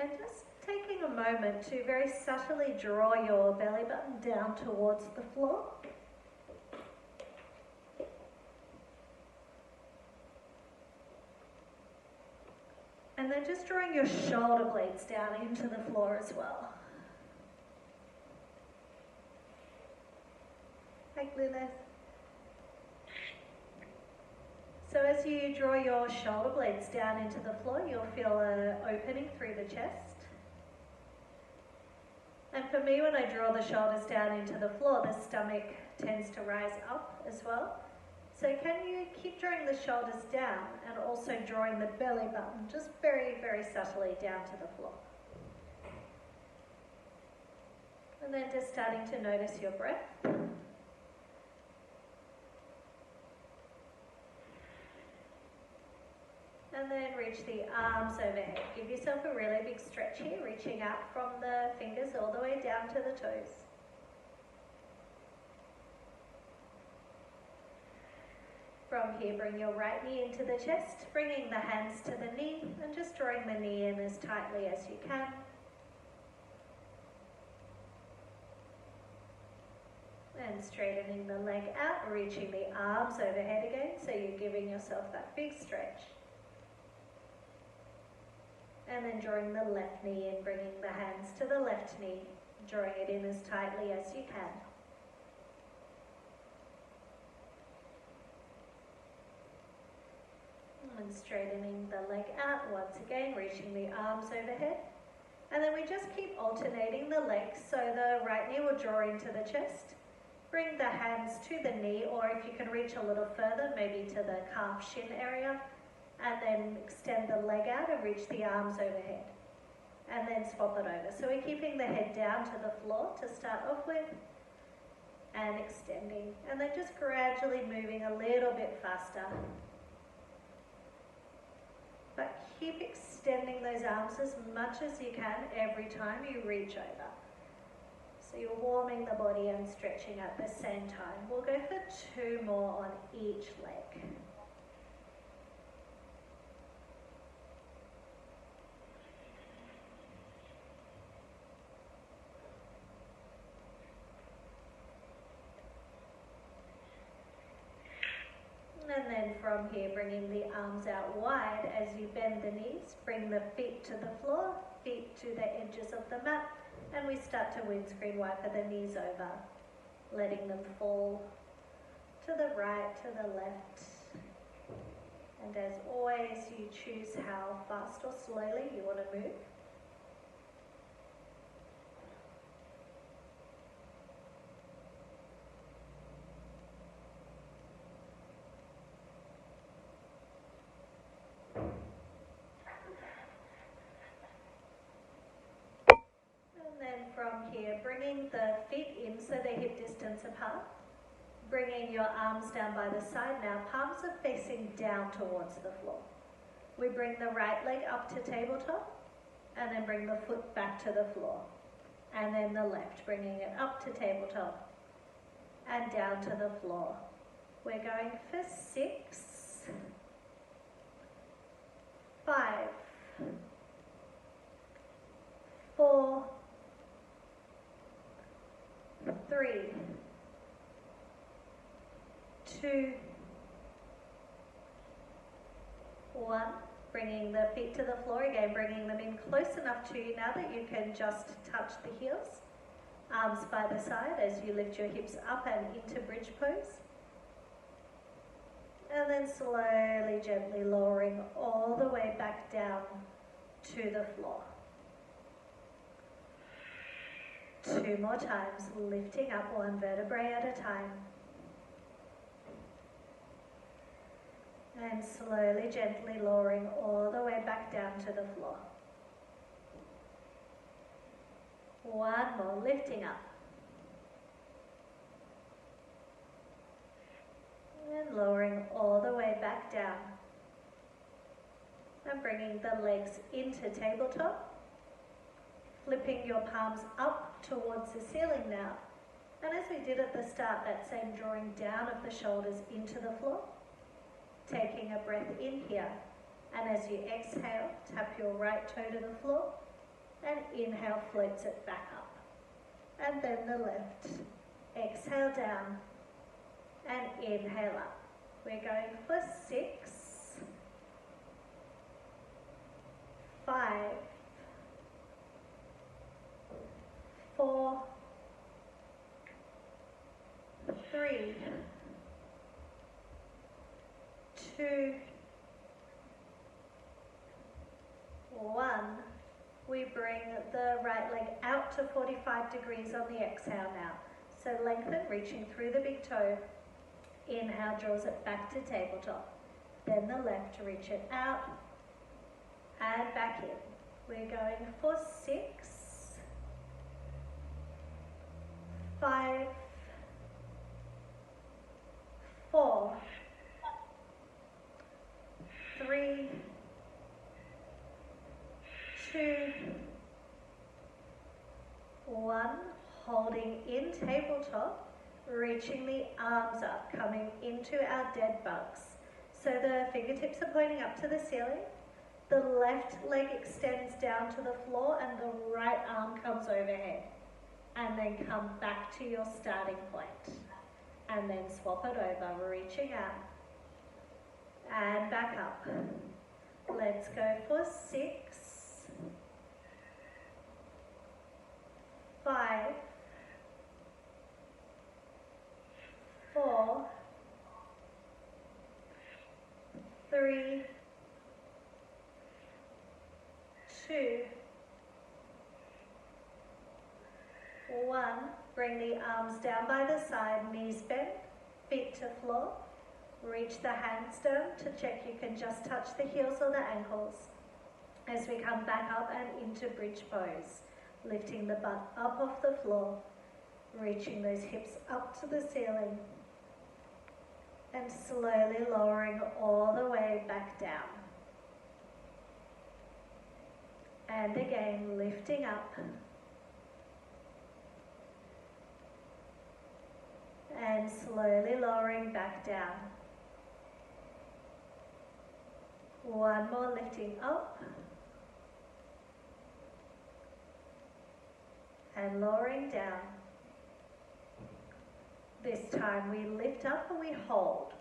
And just taking a moment to very subtly draw your belly button down towards the floor. And then just drawing your shoulder blades down into the floor as well. Like Lilith. So as you draw your shoulder blades down into the floor, you'll feel an opening through the chest. And for me, when I draw the shoulders down into the floor, the stomach tends to rise up as well. So can you keep drawing the shoulders down and also drawing the belly button just very, very subtly down to the floor. And then just starting to notice your breath. And then reach the arms overhead. Give yourself a really big stretch here, reaching out from the fingers all the way down to the toes. From here, bring your right knee into the chest, bringing the hands to the knee and just drawing the knee in as tightly as you can. And straightening the leg out, reaching the arms overhead again, so you're giving yourself that big stretch. And then drawing the left knee in, bringing the hands to the left knee, drawing it in as tightly as you can. And straightening the leg out, once again, reaching the arms overhead. And then we just keep alternating the legs, so the right knee will draw into the chest. Bring the hands to the knee, or if you can reach a little further, maybe to the calf shin area. And then extend the leg out and reach the arms overhead. And then swap it over. So we're keeping the head down to the floor to start off with. And extending. And then just gradually moving a little bit faster. But keep extending those arms as much as you can every time you reach over. So you're warming the body and stretching at the same time. We'll go for 2 more on each leg. And then from here, bringing the arms out wide as you bend the knees, bring the feet to the floor, feet to the edges of the mat, and we start to windscreen wiper the knees over, letting them fall to the right, to the left. And as always, you choose how fast or slowly you want to move. From here, bringing the feet in so they're hip distance apart. Bringing your arms down by the side now. Palms are facing down towards the floor. We bring the right leg up to tabletop and then bring the foot back to the floor. And then the left, bringing it up to tabletop and down to the floor. We're going for 6, 5, 4, 3, 2, 1. Bringing the feet to the floor again, bringing them in close enough to you now that you can just touch the heels. Arms by the side as you lift your hips up and into bridge pose. And then slowly, gently lowering all the way back down to the floor. 2 more times, lifting up 1 vertebrae at a time. And slowly, gently lowering all the way back down to the floor. 1 more, lifting up. And lowering all the way back down. And bringing the legs into tabletop. Flipping your palms up towards the ceiling now. And as we did at the start, that same drawing down of the shoulders into the floor. Taking a breath in here. And as you exhale, tap your right toe to the floor. and inhale floats it back up. And then the left. Exhale down and inhale up. We're going for 6, 5, 4, 3, 2, 1. We bring the right leg out to 45 degrees on the exhale now. So lengthen, reaching through the big toe. Inhale draws it back to tabletop. Then the left, reach it out and back in. We're going for 6, 5, 4, 3, 2, 1. Holding in tabletop, reaching the arms up, coming into our dead bugs. So the fingertips are pointing up to the ceiling. The left leg extends down to the floor and the right arm comes overhead. And then come back to your starting point. And then swap it over, reaching out. And back up. Let's go for 6, 5, 4, 3, 2, 1. Bring the arms down by the side, knees bent, feet to floor. Reach the hands down to check you can just touch the heels or the ankles. As we come back up and into bridge pose, lifting the butt up off the floor, reaching those hips up to the ceiling, and slowly lowering all the way back down. And again, lifting up. And slowly lowering back down. One more, lifting up. And lowering down. This time we lift up and we hold.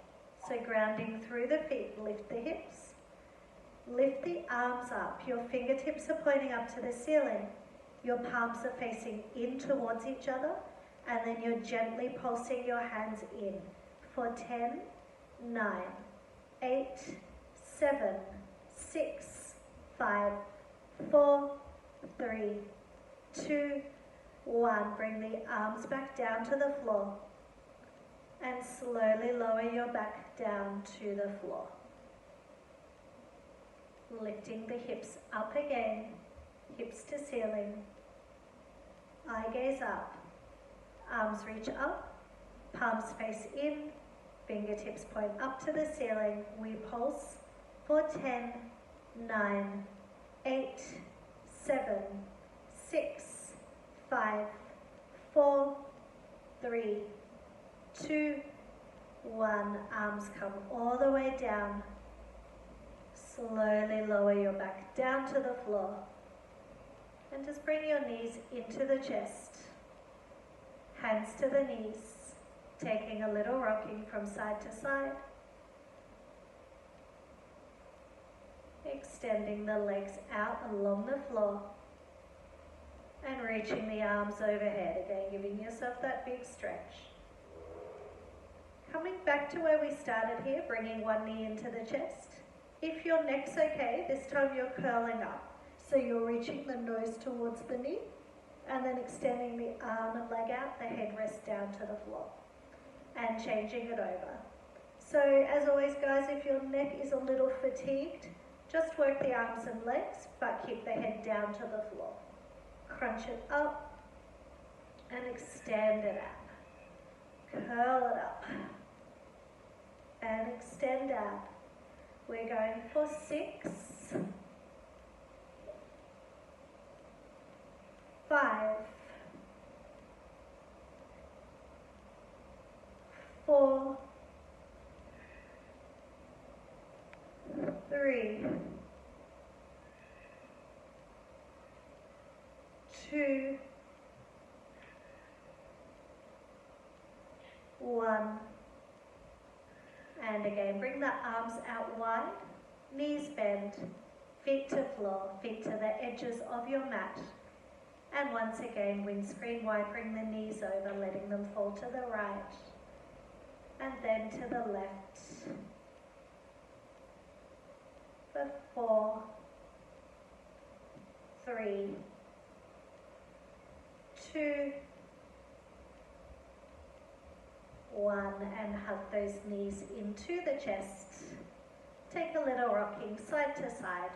So grounding through the feet, lift the hips. Lift the arms up. Your fingertips are pointing up to the ceiling. Your palms are facing in towards each other. And then you're gently pulsing your hands in for 10, 9, 8, 7, 6, 5, 4, 3, 2, 1. Bring the arms back down to the floor. And slowly lower your back down to the floor. Lifting the hips up again, hips to ceiling. Eye gaze up. Arms reach up, palms face in, fingertips point up to the ceiling. We pulse for 10, 9, 8, 7, 6, 5, 4, 3, 2, 1. Arms come all the way down. Slowly lower your back down to the floor. And just bring your knees into the chest. Hands to the knees, taking a little rocking from side to side. Extending the legs out along the floor. And reaching the arms overhead, again giving yourself that big stretch. Coming back to where we started here, bringing one knee into the chest. If your neck's okay, this time you're curling up. So you're reaching the nose towards the knee. And then extending the arm and leg out, the head rests down to the floor. And changing it over. So as always guys, if your neck is a little fatigued, just work the arms and legs, but keep the head down to the floor. Crunch it up and extend it out. Curl it up and extend out. We're going for 6, 5, 4, 3, 1. And again, bring the arms out wide, knees bend, feet to floor, feet to the edges of your mat. And once again, windscreen wide, bring the knees over, letting them fall to the right. And then to the left. For 4, 3, 2, 1, and hug those knees into the chest. Take a little rocking side to side.